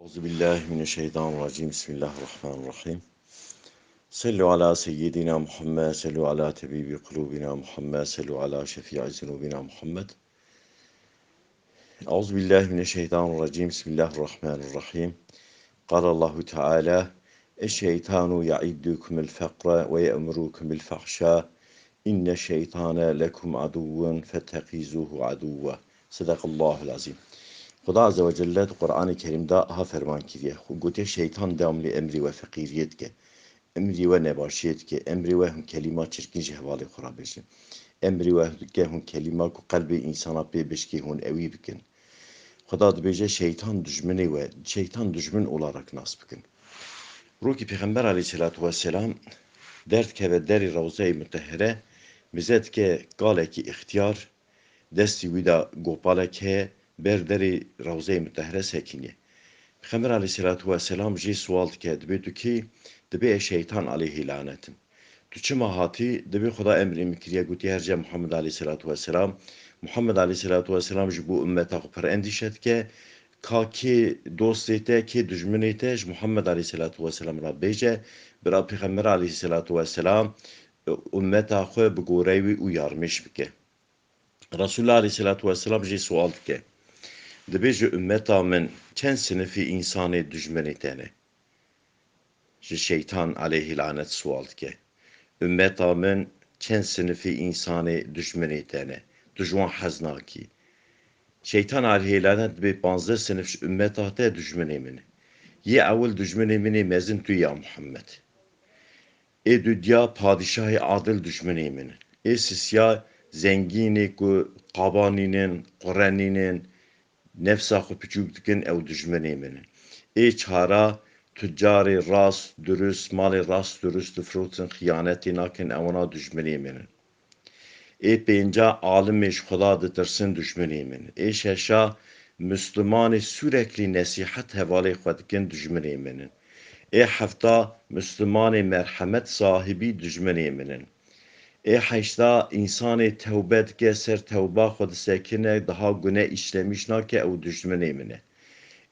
Euzubillahimineşşeytanirracim. Bismillahirrahmanirrahim. Sallu ala seyyidina Muhammed, sallu ala tebibi kulubina Muhammed, sallu ala şefi'i zunubina Muhammed. Euzubillahimineşşeytanirracim. Bismillahirrahmanirrahim. Allahu Teala: Eşşeytanu ya'iddukumul fakra ve ye'murukumul fahşa. İnne şeytane lekum aduvven fettekizuhu aduva. Sadakallahul azim. Xuda Azze ve Celle Kur'an-ı Kerim'de ha ferman kiriye. Gote şeytan devamlı emri ve fakiriyet ke. Emri ve nebaşiyet ke. Emri ve hun kelima çirkin cehvali xurabeşi. Emri ve hun kelima ku kalbi insana pe beşki hun evi bikin. Xuda dibece şeytan düşmeni ve şeytan düşmün olarak nas bikin. Ruki Peygamber aleyhissalatu vesselam dert ke ve deri ravza-i mütehhere mizet ke gale ki ihtiyar desti vida gopale ke berderi ravza-i mütehhere sekinye. Peygamber aleyhissalatu vesselam jê sual dike dibe tu ki dibe şeytan aleyhi lanetin. Tu çima hatî dibe Xuda emrî mikiriye gotiye herce Muhammed aleyhissalatu vesselam. Muhammed aleyhissalatu vesselam ji bu ümmeta xwe pir endîşet ke ka ki dostê te ki dijminê te ji Muhammed aleyhissalatu vesselam ra bêje bira Peygamber aleyhissalatu vesselam ümmeta xwe bi gorey wî û yarmiş bike. Resulullah aleyhissalatu vesselam jê sual dike. Dibe ji ümmeta min çend sinifî insanê dijminê te ne? Ji şeytan aleyhi lanet sual dike. Ümmeta min çend sinifî insanê dijminê te ne? Tu ji wan hez nakî. Şeytan aleyhi lanet dibe 15 sinif ji ümmeta te dijminê min e. Yê ewil dijminê min ê mezin tu ya Muhammed. Ê dudiya padişahê adil dijminê min e. Ê sisya zengînê ku qabanînin, qurenînin, nefsa xwe piçûk dikin ew dijminê min e. Ê çara tüccarê rast dürüst, malê rast dürüst difrotin, xıyanetê nakin ewana dijminê min e. Ê pênca alimê ji Xuda ditirsin dijminê min e. Ê şeşa Müslümanê süreklî nesîhet hevalê xwe dikin dijminê min e. Ê hefta Müslümanê merhemet sahibî dijminê min e. Ê heşta insanê tevbe dike ser tevba xwe disekine daha güne işlemiş nake ew dijminê min e.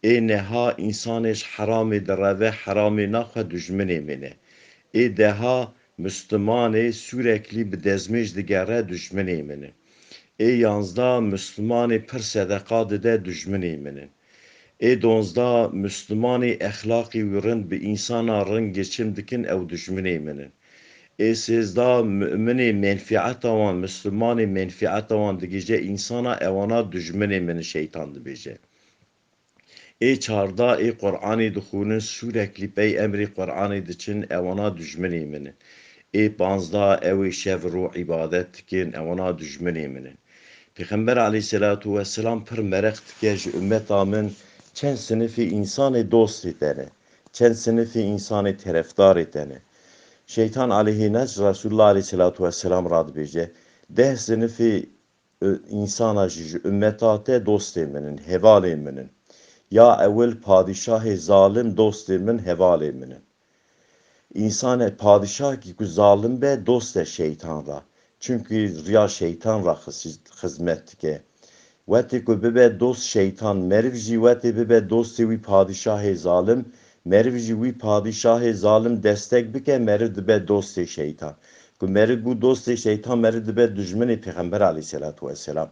Ê neha insanê ji heramê direve heramê naxwe dijminê min e. Ê deha Müslümanê süreklî bi dezmêj digere dijminê min e. Ê yanzda Müslümanê pir sedeqa dide dijminê min e. Ê donzda Müslümanê exlaqî wî rind bi insana ring geçim dikin ew dijminê min e. Ê sêzda müminê menfieta wan Müslümanê menfieta wan digije insana ewana dijminê min e şeytan dibêje. Ê çarda ê Qur'anê dixwînin süreklî pey emrê Qur'anê diçin ewana dijminê min e. Ê panzda ew ê şev rû ibadet dikin ewana dijminê min e. Peygamber aleyhissalatu vesselam pir meraq dike ji ümmeta min çend sinifî insanê dostê te ne? Çend sinifî insanê terefdarê te ne? Şeytan aleyhine Resulullah aleyhissalatu vesselam ra dibêje deh sinifî insana ji ümmeta te dostê min in, hevalê min in. Ya ewil padişahê zalim dostê min hevalê min in. İnsanê padişah ki ku zalim be dost e şeytan ra. Çünkü riya şeytan ra hizmet dike. Wetê ku bibe dost şeytan meriv jî wetê bibe dostê wî padişahê zalim meriv jî wî padişahê zalim destek bike meriv dibe dostê şeytan. Ku meriv bû dostê şeytan meriv dibe dijminê Peygamber aleyhissalatu vesselam.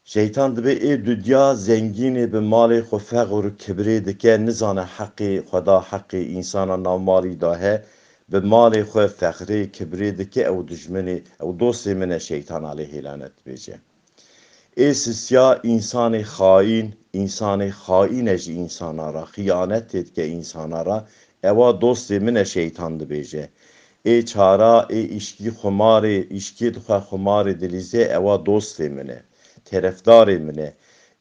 Şeytan dibe ê dünya zengînê bi malê xwe feqr û kibrê dike nizane heqê Xweda heqê insana navmarî da he bi malê xwe feqrê kibrê dike ew dijminê ew dostê min e şeytan aleyhi lanet dibêje. Ê sisya insanê xaîn, insanê xaîn e ji insana ra, xıyanet dike insana ra, ewa dostê min e şeytan dibêje. Ê çara ê îşkî xumarê, îşkî dixwe xumarê dilîze ewa dostê min e, terefdarê min e.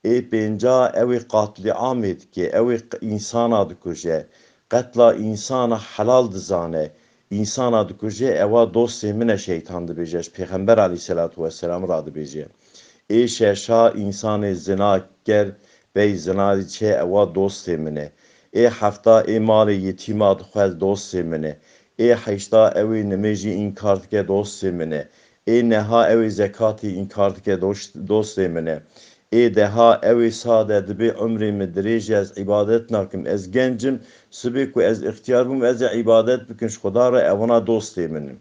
Ê pênca ew ê qatilî amê dike, ew ê insana dikuje, qetla insana helal dizane, insana dikuje ewa dostê min e şeytan dibêje. Peygamber aleyhissalatu vesselam ra dibêje. Ê şeşa insanê zinaker bey zina diçe ewa dostê min e. Ê hefta ê malê yetîma dixwe dostê min e. Ê heşta ew ê nimêjî înkar dike dostê min e. Ê neha ew ê zekatî înkar dike dostê min e. ای دها اوی ساده دبی عمری مدریج از عبادت ناکم از گنجم سبی کو از اختیار بوم از عبادت بکنش خدا را اونا دوستی منم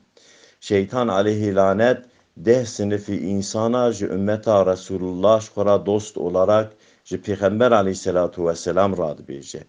şeytan aleyhi lanet 10 sınıfı insana ümmeta Resulullah şkora dost olarak Peygamber aleyhissalatu vesselam radı beyce.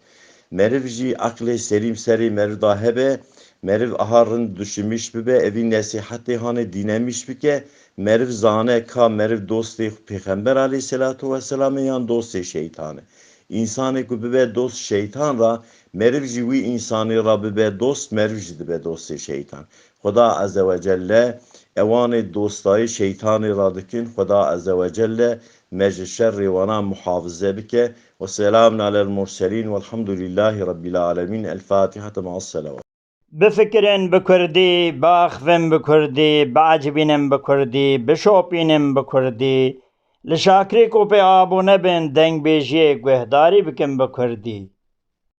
Meriv jî akli selim seri meriv da hebe meriv aharın düşünmüş bibe evin nasihatı hani dinlemiş bike meriv zane ka meriv dosti Peygamber aleyhissalatu vesselam'ın yan dosti şeytanı. İnsanı ku bibe dost şeytan ra meriv jî vi insanı ra bibe dost meriv jî dibe dosti şeytan. خدا عزوجل اوان دوستای شیطانی را دکن خدا عزوجل مج شر وانا محافظه بکه و سلام علی المرسلین والحمد لله رب العالمین الفاتحة مع الصلوات بفكرن بكردي باخفن بكردي بعجبينن بكردي بشوبينن بكردي لشاكري کو پہ آبو نبن دنگ بیجیے گوہداری بکن بکردی